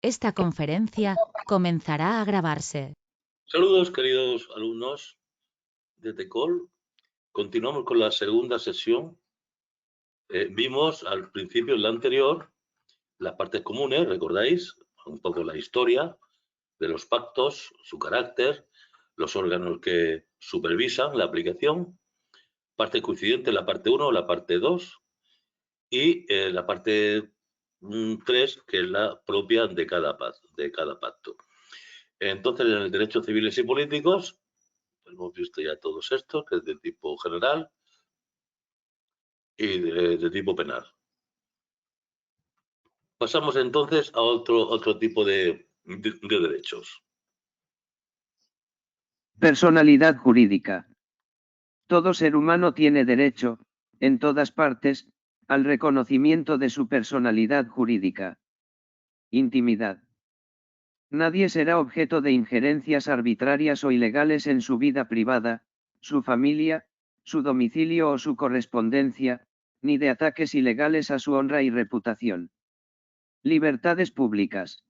Esta conferencia comenzará a grabarse. Saludos, queridos alumnos de TECOL. Continuamos con la segunda sesión. Vimos al principio, en la anterior, las partes comunes, ¿recordáis? Un poco la historia de los pactos, su carácter, los órganos que supervisan la aplicación, parte coincidente, la parte 1, la parte 2 y la parte 3, que es la propia de cada pacto. Entonces, en el derecho civiles y políticos, hemos visto ya todos estos, que es de tipo general y de tipo penal. Pasamos entonces a otro tipo de derechos. Personalidad jurídica. Todo ser humano tiene derecho, en todas partes, al reconocimiento de su personalidad jurídica. Intimidad. Nadie será objeto de injerencias arbitrarias o ilegales en su vida privada, su familia, su domicilio o su correspondencia, ni de ataques ilegales a su honra y reputación. Libertades públicas.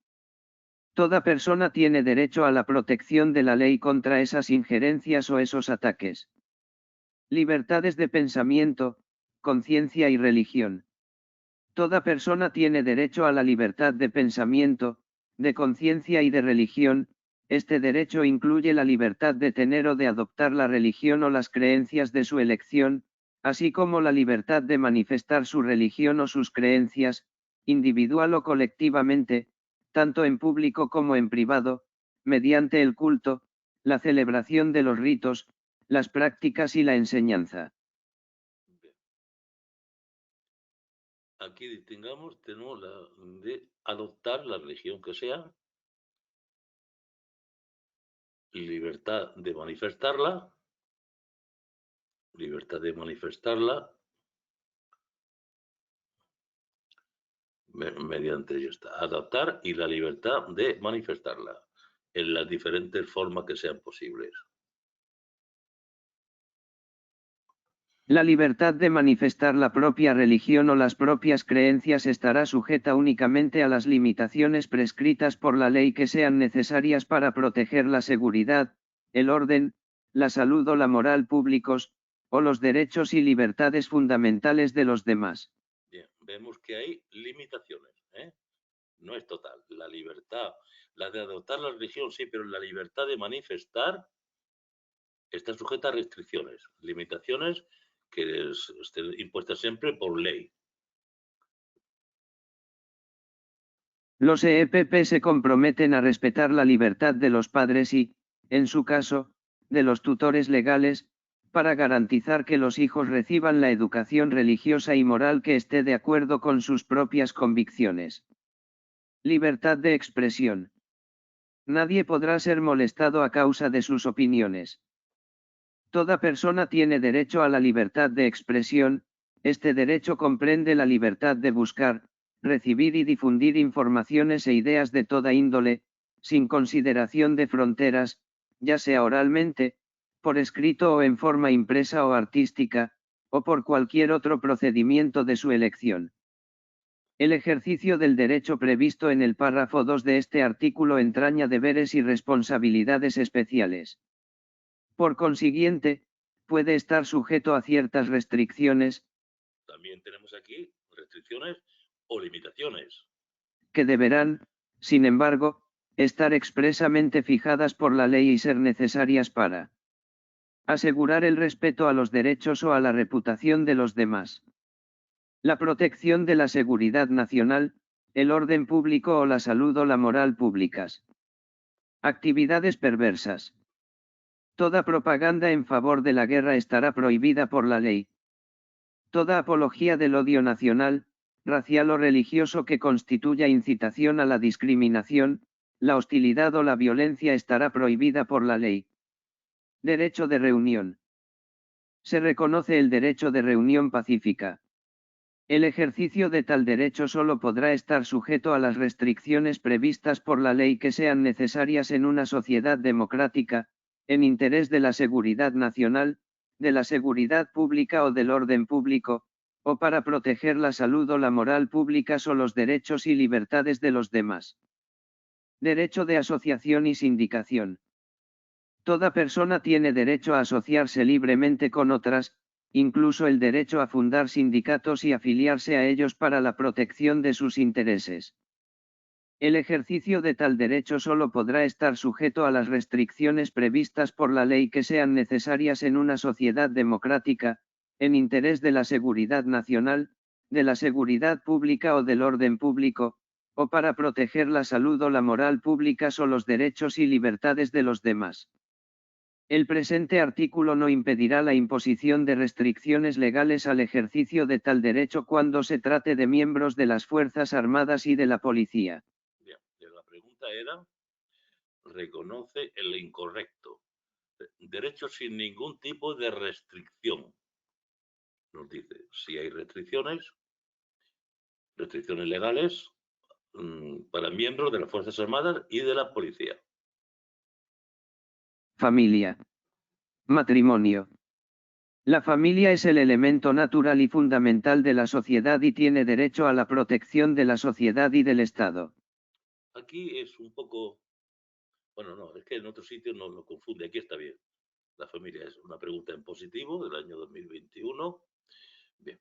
Toda persona tiene derecho a la protección de la ley contra esas injerencias o esos ataques. Libertades de pensamiento, conciencia y religión. Toda persona tiene derecho a la libertad de pensamiento, de conciencia y de religión. Este derecho incluye la libertad de tener o de adoptar la religión o las creencias de su elección, así como la libertad de manifestar su religión o sus creencias, individual o colectivamente, tanto en público como en privado, mediante el culto, la celebración de los ritos, las prácticas y la enseñanza. Aquí distingamos, tenemos la de adoptar la religión que sea, libertad de manifestarla, mediante ello está, adoptar y la libertad de manifestarla en las diferentes formas que sean posibles. La libertad de manifestar la propia religión o las propias creencias estará sujeta únicamente a las limitaciones prescritas por la ley que sean necesarias para proteger la seguridad, el orden, la salud o la moral públicos, o los derechos y libertades fundamentales de los demás. Bien, vemos que hay limitaciones, ¿eh? No es total. La libertad, la de adoptar la religión, sí, pero la libertad de manifestar está sujeta a restricciones, limitaciones que estén impuestas siempre por ley. Los EPP se comprometen a respetar la libertad de los padres y, en su caso, de los tutores legales, para garantizar que los hijos reciban la educación religiosa y moral que esté de acuerdo con sus propias convicciones. Libertad de expresión. Nadie podrá ser molestado a causa de sus opiniones. Toda persona tiene derecho a la libertad de expresión. Este derecho comprende la libertad de buscar, recibir y difundir informaciones e ideas de toda índole, sin consideración de fronteras, ya sea oralmente, por escrito o en forma impresa o artística, o por cualquier otro procedimiento de su elección. El ejercicio del derecho previsto en el párrafo 2 de este artículo entraña deberes y responsabilidades especiales. Por consiguiente, puede estar sujeto a ciertas restricciones. También tenemos aquí restricciones o limitaciones. Que deberán, sin embargo, estar expresamente fijadas por la ley y ser necesarias para asegurar el respeto a los derechos o a la reputación de los demás. La protección de la seguridad nacional, el orden público o la salud o la moral públicas. Actividades perversas. Toda propaganda en favor de la guerra estará prohibida por la ley. Toda apología del odio nacional, racial o religioso que constituya incitación a la discriminación, la hostilidad o la violencia estará prohibida por la ley. Derecho de reunión. Se reconoce el derecho de reunión pacífica. El ejercicio de tal derecho solo podrá estar sujeto a las restricciones previstas por la ley que sean necesarias en una sociedad democrática, en interés de la seguridad nacional, de la seguridad pública o del orden público, o para proteger la salud o la moral públicas o los derechos y libertades de los demás. Derecho de asociación y sindicación. Toda persona tiene derecho a asociarse libremente con otras, incluso el derecho a fundar sindicatos y afiliarse a ellos para la protección de sus intereses. El ejercicio de tal derecho solo podrá estar sujeto a las restricciones previstas por la ley que sean necesarias en una sociedad democrática, en interés de la seguridad nacional, de la seguridad pública o del orden público, o para proteger la salud o la moral públicas o los derechos y libertades de los demás. El presente artículo no impedirá la imposición de restricciones legales al ejercicio de tal derecho cuando se trate de miembros de las Fuerzas Armadas y de la Policía. Bien, la pregunta era, reconoce el incorrecto. Derecho sin ningún tipo de restricción. Nos dice, si hay restricciones legales para miembros de las Fuerzas Armadas y de la Policía. Familia. Matrimonio. La familia es el elemento natural y fundamental de la sociedad y tiene derecho a la protección de la sociedad y del Estado. Aquí es un poco... Bueno, no, es que en otros sitios no lo confunde. Aquí está bien. La familia es una pregunta en positivo del año 2021. Bien.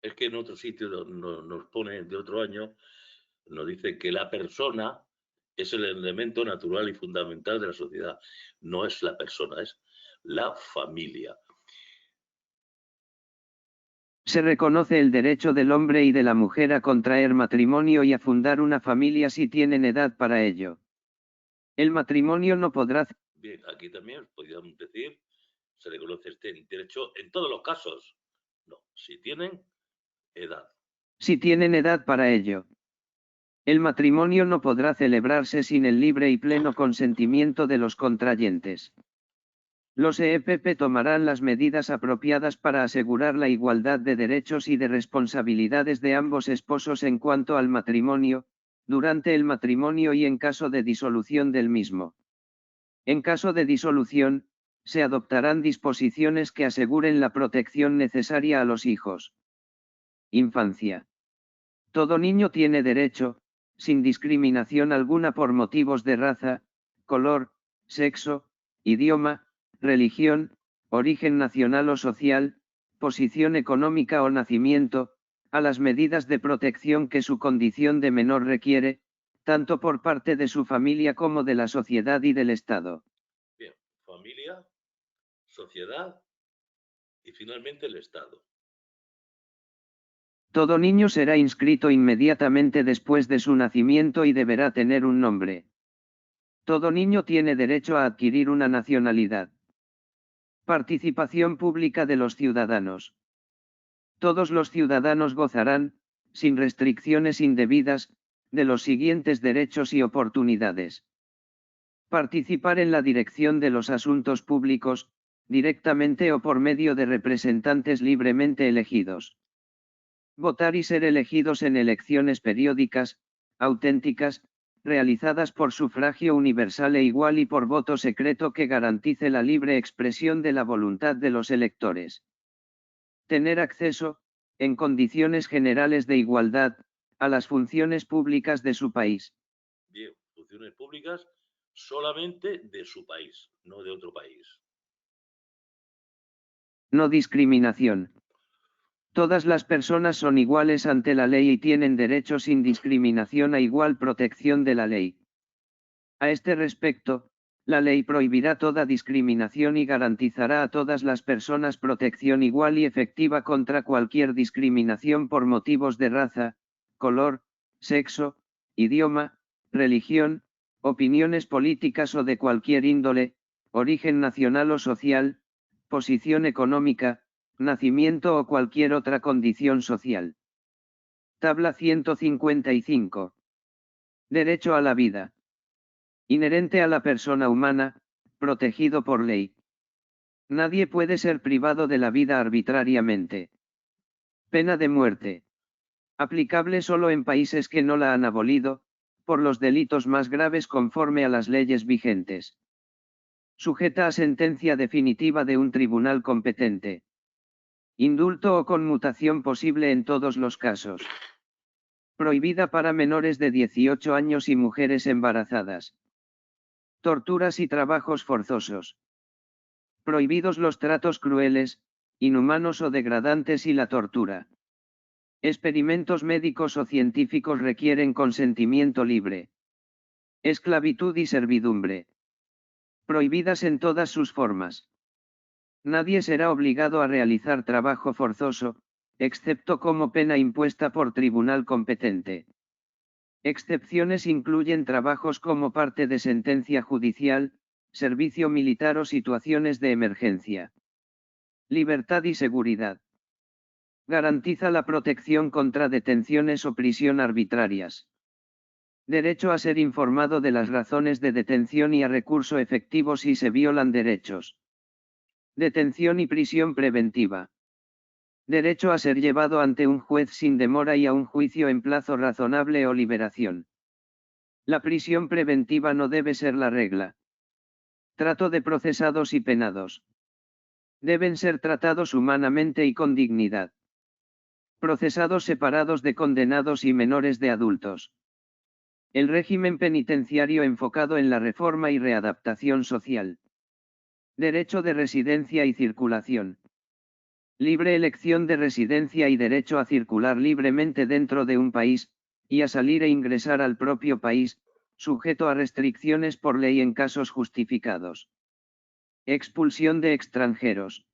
Es que en otros sitios nos pone de otro año, nos dice que la persona es el elemento natural y fundamental de la sociedad. No es la persona, es la familia. Se reconoce el derecho del hombre y de la mujer a contraer matrimonio y a fundar una familia si tienen edad para ello. El matrimonio no podrá... Bien, aquí también podríamos decir, se reconoce este derecho en todos los casos. No, si tienen edad. Si tienen edad para ello. El matrimonio no podrá celebrarse sin el libre y pleno consentimiento de los contrayentes. Los EPP tomarán las medidas apropiadas para asegurar la igualdad de derechos y de responsabilidades de ambos esposos en cuanto al matrimonio, durante el matrimonio y en caso de disolución del mismo. En caso de disolución, se adoptarán disposiciones que aseguren la protección necesaria a los hijos. Infancia. Todo niño tiene derecho, sin discriminación alguna por motivos de raza, color, sexo, idioma, religión, origen nacional o social, posición económica o nacimiento, a las medidas de protección que su condición de menor requiere, tanto por parte de su familia como de la sociedad y del Estado. Bien, familia, sociedad y finalmente el Estado. Todo niño será inscrito inmediatamente después de su nacimiento y deberá tener un nombre. Todo niño tiene derecho a adquirir una nacionalidad. Participación pública de los ciudadanos. Todos los ciudadanos gozarán, sin restricciones indebidas, de los siguientes derechos y oportunidades. Participar en la dirección de los asuntos públicos, directamente o por medio de representantes libremente elegidos. Votar y ser elegidos en elecciones periódicas, auténticas, realizadas por sufragio universal e igual y por voto secreto que garantice la libre expresión de la voluntad de los electores. Tener acceso, en condiciones generales de igualdad, a las funciones públicas de su país. Bien, funciones públicas solamente de su país, no de otro país. No discriminación. Todas las personas son iguales ante la ley y tienen derecho sin discriminación a igual protección de la ley. A este respecto, la ley prohibirá toda discriminación y garantizará a todas las personas protección igual y efectiva contra cualquier discriminación por motivos de raza, color, sexo, idioma, religión, opiniones políticas o de cualquier índole, origen nacional o social, posición económica, nacimiento o cualquier otra condición social. Tabla 155. Derecho a la vida. Inherente a la persona humana, protegido por ley. Nadie puede ser privado de la vida arbitrariamente. Pena de muerte. Aplicable solo en países que no la han abolido, por los delitos más graves conforme a las leyes vigentes. Sujeta a sentencia definitiva de un tribunal competente. Indulto o conmutación posible en todos los casos. Prohibida para menores de 18 años y mujeres embarazadas. Torturas y trabajos forzosos. Prohibidos los tratos crueles, inhumanos o degradantes y la tortura. Experimentos médicos o científicos requieren consentimiento libre. Esclavitud y servidumbre. Prohibidas en todas sus formas. Nadie será obligado a realizar trabajo forzoso, excepto como pena impuesta por tribunal competente. Excepciones incluyen trabajos como parte de sentencia judicial, servicio militar o situaciones de emergencia. Libertad y seguridad. Garantiza la protección contra detenciones o prisión arbitrarias. Derecho a ser informado de las razones de detención y a recurso efectivo si se violan derechos. Detención y prisión preventiva. Derecho a ser llevado ante un juez sin demora y a un juicio en plazo razonable o liberación. La prisión preventiva no debe ser la regla. Trato de procesados y penados. Deben ser tratados humanamente y con dignidad. Procesados separados de condenados y menores de adultos. El régimen penitenciario enfocado en la reforma y readaptación social. Derecho de residencia y circulación. Libre elección de residencia y derecho a circular libremente dentro de un país, y a salir e ingresar al propio país, sujeto a restricciones por ley en casos justificados. Expulsión de extranjeros.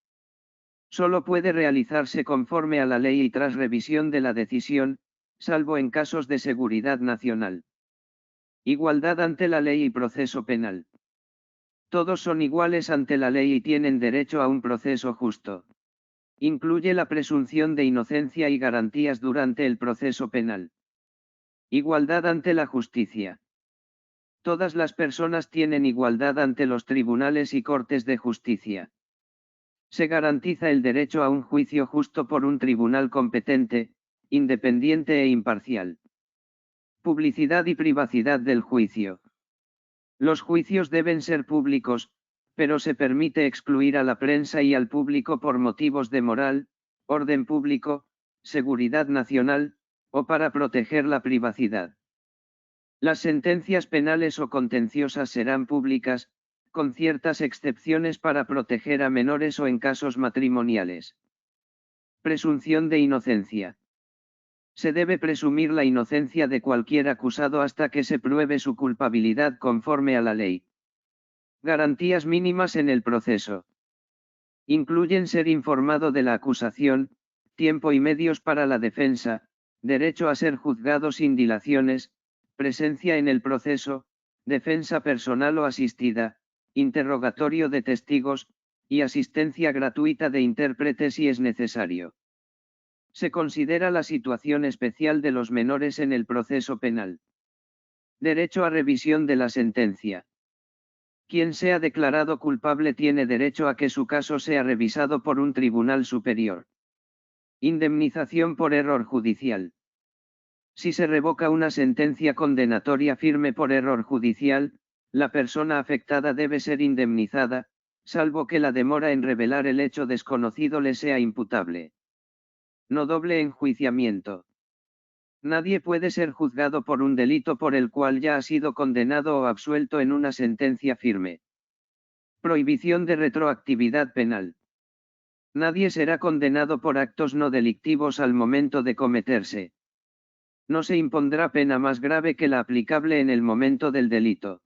Solo puede realizarse conforme a la ley y tras revisión de la decisión, salvo en casos de seguridad nacional. Igualdad ante la ley y proceso penal. Todos son iguales ante la ley y tienen derecho a un proceso justo. Incluye la presunción de inocencia y garantías durante el proceso penal. Igualdad ante la justicia. Todas las personas tienen igualdad ante los tribunales y cortes de justicia. Se garantiza el derecho a un juicio justo por un tribunal competente, independiente e imparcial. Publicidad y privacidad del juicio. Los juicios deben ser públicos, pero se permite excluir a la prensa y al público por motivos de moral, orden público, seguridad nacional, o para proteger la privacidad. Las sentencias penales o contenciosas serán públicas, con ciertas excepciones para proteger a menores o en casos matrimoniales. Presunción de inocencia. Se debe presumir la inocencia de cualquier acusado hasta que se pruebe su culpabilidad conforme a la ley. Garantías mínimas en el proceso. Incluyen ser informado de la acusación, tiempo y medios para la defensa, derecho a ser juzgado sin dilaciones, presencia en el proceso, defensa personal o asistida, interrogatorio de testigos, y asistencia gratuita de intérprete si es necesario. Se considera la situación especial de los menores en el proceso penal. Derecho a revisión de la sentencia. Quien sea declarado culpable tiene derecho a que su caso sea revisado por un tribunal superior. Indemnización por error judicial. Si se revoca una sentencia condenatoria firme por error judicial, la persona afectada debe ser indemnizada, salvo que la demora en revelar el hecho desconocido le sea imputable. No doble enjuiciamiento. Nadie puede ser juzgado por un delito por el cual ya ha sido condenado o absuelto en una sentencia firme. Prohibición de retroactividad penal. Nadie será condenado por actos no delictivos al momento de cometerse. No se impondrá pena más grave que la aplicable en el momento del delito.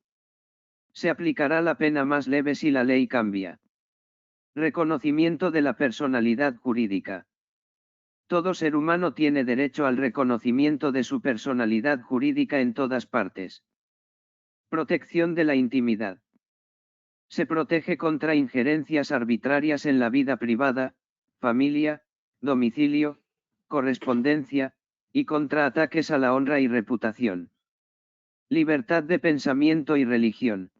Se aplicará la pena más leve si la ley cambia. Reconocimiento de la personalidad jurídica. Todo ser humano tiene derecho al reconocimiento de su personalidad jurídica en todas partes. Protección de la intimidad. Se protege contra injerencias arbitrarias en la vida privada, familia, domicilio, correspondencia, y contra ataques a la honra y reputación. Libertad de pensamiento y religión.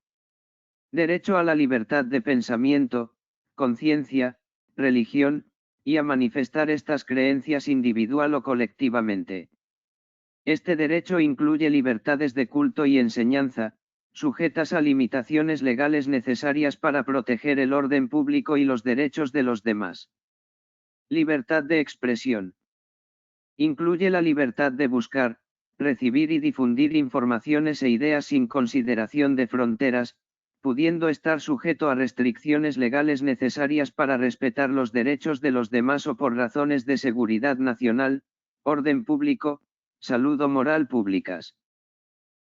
Derecho a la libertad de pensamiento, conciencia, religión, y a manifestar estas creencias individual o colectivamente. Este derecho incluye libertades de culto y enseñanza, sujetas a limitaciones legales necesarias para proteger el orden público y los derechos de los demás. Libertad de expresión. Incluye la libertad de buscar, recibir y difundir informaciones e ideas sin consideración de fronteras, pudiendo estar sujeto a restricciones legales necesarias para respetar los derechos de los demás o por razones de seguridad nacional, orden público, salud o moral públicas.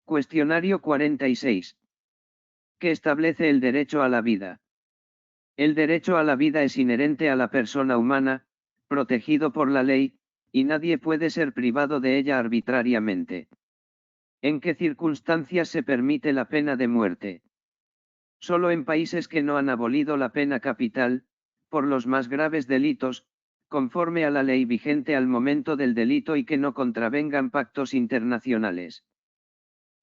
Cuestionario 46. ¿Qué establece el derecho a la vida? El derecho a la vida es inherente a la persona humana, protegido por la ley, y nadie puede ser privado de ella arbitrariamente. ¿En qué circunstancias se permite la pena de muerte? Solo en países que no han abolido la pena capital, por los más graves delitos, conforme a la ley vigente al momento del delito y que no contravengan pactos internacionales.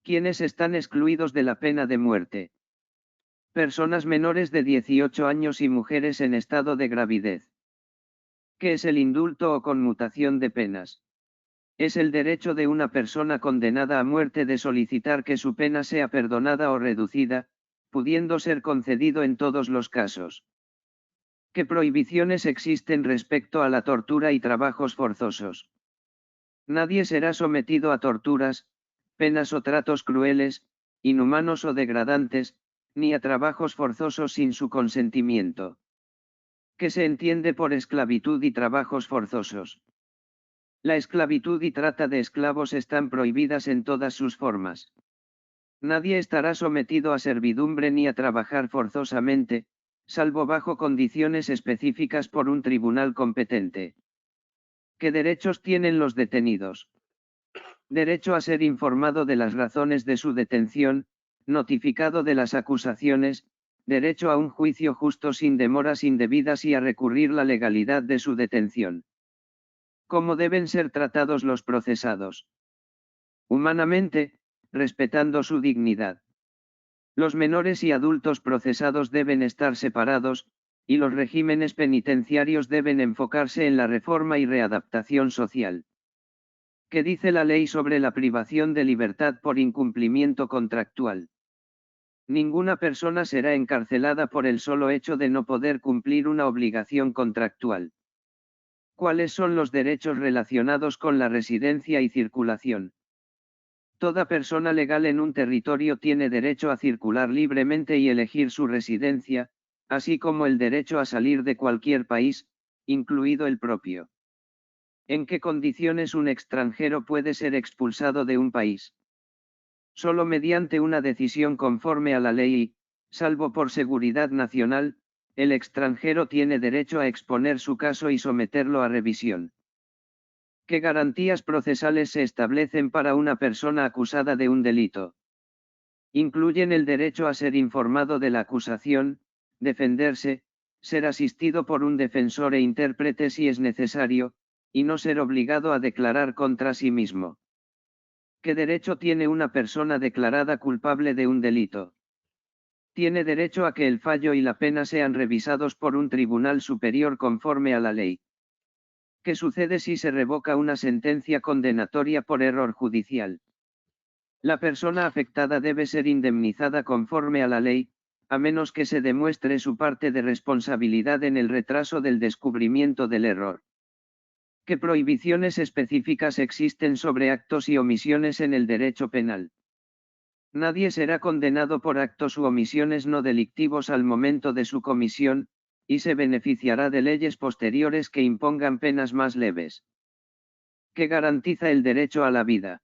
¿Quiénes están excluidos de la pena de muerte? Personas menores de 18 años y mujeres en estado de gravidez. ¿Qué es el indulto o conmutación de penas? Es el derecho de una persona condenada a muerte de solicitar que su pena sea perdonada o reducida, pudiendo ser concedido en todos los casos. ¿Qué prohibiciones existen respecto a la tortura y trabajos forzosos? Nadie será sometido a torturas, penas o tratos crueles, inhumanos o degradantes, ni a trabajos forzosos sin su consentimiento. ¿Qué se entiende por esclavitud y trabajos forzosos? La esclavitud y trata de esclavos están prohibidas en todas sus formas. Nadie estará sometido a servidumbre ni a trabajar forzosamente, salvo bajo condiciones específicas por un tribunal competente. ¿Qué derechos tienen los detenidos? Derecho a ser informado de las razones de su detención, notificado de las acusaciones, derecho a un juicio justo sin demoras indebidas y a recurrir la legalidad de su detención. ¿Cómo deben ser tratados los procesados? Humanamente, respetando su dignidad. Los menores y adultos procesados deben estar separados, y los regímenes penitenciarios deben enfocarse en la reforma y readaptación social. ¿Qué dice la ley sobre la privación de libertad por incumplimiento contractual? Ninguna persona será encarcelada por el solo hecho de no poder cumplir una obligación contractual. ¿Cuáles son los derechos relacionados con la residencia y circulación? Toda persona legal en un territorio tiene derecho a circular libremente y elegir su residencia, así como el derecho a salir de cualquier país, incluido el propio. ¿En qué condiciones un extranjero puede ser expulsado de un país? Solo mediante una decisión conforme a la ley y, salvo por seguridad nacional, el extranjero tiene derecho a exponer su caso y someterlo a revisión. ¿Qué garantías procesales se establecen para una persona acusada de un delito? Incluyen el derecho a ser informado de la acusación, defenderse, ser asistido por un defensor e intérprete si es necesario, y no ser obligado a declarar contra sí mismo. ¿Qué derecho tiene una persona declarada culpable de un delito? Tiene derecho a que el fallo y la pena sean revisados por un tribunal superior conforme a la ley. ¿Qué sucede si se revoca una sentencia condenatoria por error judicial? La persona afectada debe ser indemnizada conforme a la ley, a menos que se demuestre su parte de responsabilidad en el retraso del descubrimiento del error. ¿Qué prohibiciones específicas existen sobre actos y omisiones en el derecho penal? Nadie será condenado por actos u omisiones no delictivos al momento de su comisión, y se beneficiará de leyes posteriores que impongan penas más leves. ¿Qué garantiza el derecho a la vida?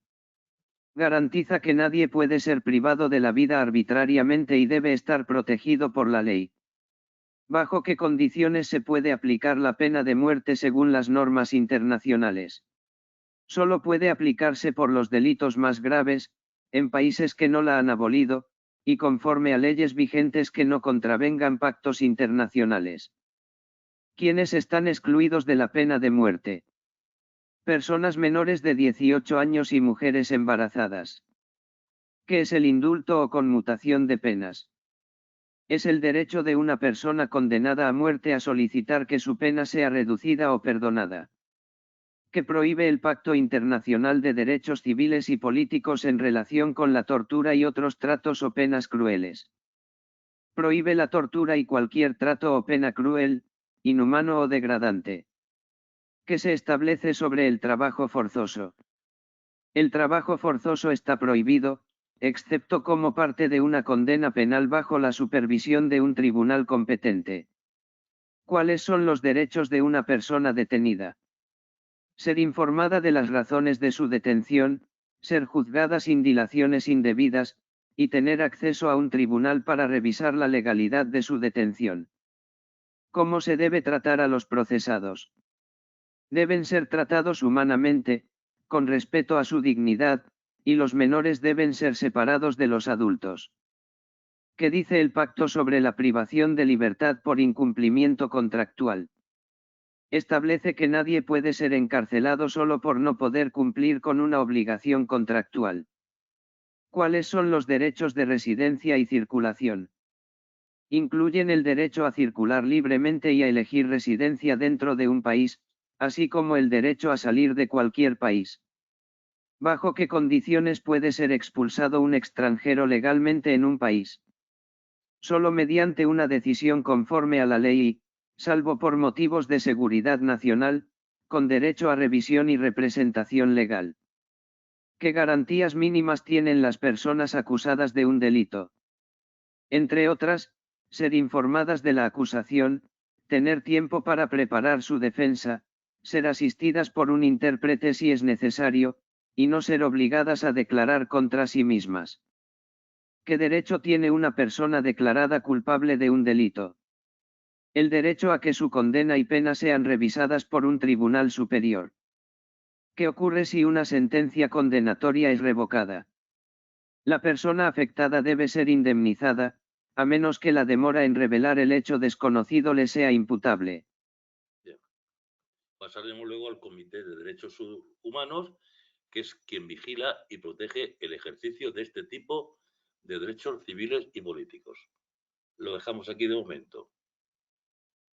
Garantiza que nadie puede ser privado de la vida arbitrariamente y debe estar protegido por la ley. ¿Bajo qué condiciones se puede aplicar la pena de muerte según las normas internacionales? Solo puede aplicarse por los delitos más graves, en países que no la han abolido, y conforme a leyes vigentes que no contravengan pactos internacionales. ¿Quiénes están excluidos de la pena de muerte? Personas menores de 18 años y mujeres embarazadas. ¿Qué es el indulto o conmutación de penas? Es el derecho de una persona condenada a muerte a solicitar que su pena sea reducida o perdonada. Que prohíbe el Pacto Internacional de Derechos Civiles y Políticos en relación con la tortura y otros tratos o penas crueles. Prohíbe la tortura y cualquier trato o pena cruel, inhumano o degradante. Que se establece sobre el trabajo forzoso. El trabajo forzoso está prohibido, excepto como parte de una condena penal bajo la supervisión de un tribunal competente. ¿Cuáles son los derechos de una persona detenida? Ser informada de las razones de su detención, ser juzgada sin dilaciones indebidas, y tener acceso a un tribunal para revisar la legalidad de su detención. ¿Cómo se debe tratar a los procesados? Deben ser tratados humanamente, con respeto a su dignidad, y los menores deben ser separados de los adultos. ¿Qué dice el Pacto sobre la privación de libertad por incumplimiento contractual? Establece que nadie puede ser encarcelado solo por no poder cumplir con una obligación contractual. ¿Cuáles son los derechos de residencia y circulación? Incluyen el derecho a circular libremente y a elegir residencia dentro de un país, así como el derecho a salir de cualquier país. ¿Bajo qué condiciones puede ser expulsado un extranjero legalmente en un país? Solo mediante una decisión conforme a la ley y, salvo por motivos de seguridad nacional, con derecho a revisión y representación legal. ¿Qué garantías mínimas tienen las personas acusadas de un delito? Entre otras, ser informadas de la acusación, tener tiempo para preparar su defensa, ser asistidas por un intérprete si es necesario, y no ser obligadas a declarar contra sí mismas. ¿Qué derecho tiene una persona declarada culpable de un delito? El derecho a que su condena y pena sean revisadas por un tribunal superior. ¿Qué ocurre si una sentencia condenatoria es revocada? La persona afectada debe ser indemnizada, a menos que la demora en revelar el hecho desconocido le sea imputable. Bien. Pasaremos luego al Comité de Derechos Humanos, que es quien vigila y protege el ejercicio de este tipo de derechos civiles y políticos. Lo dejamos aquí de momento.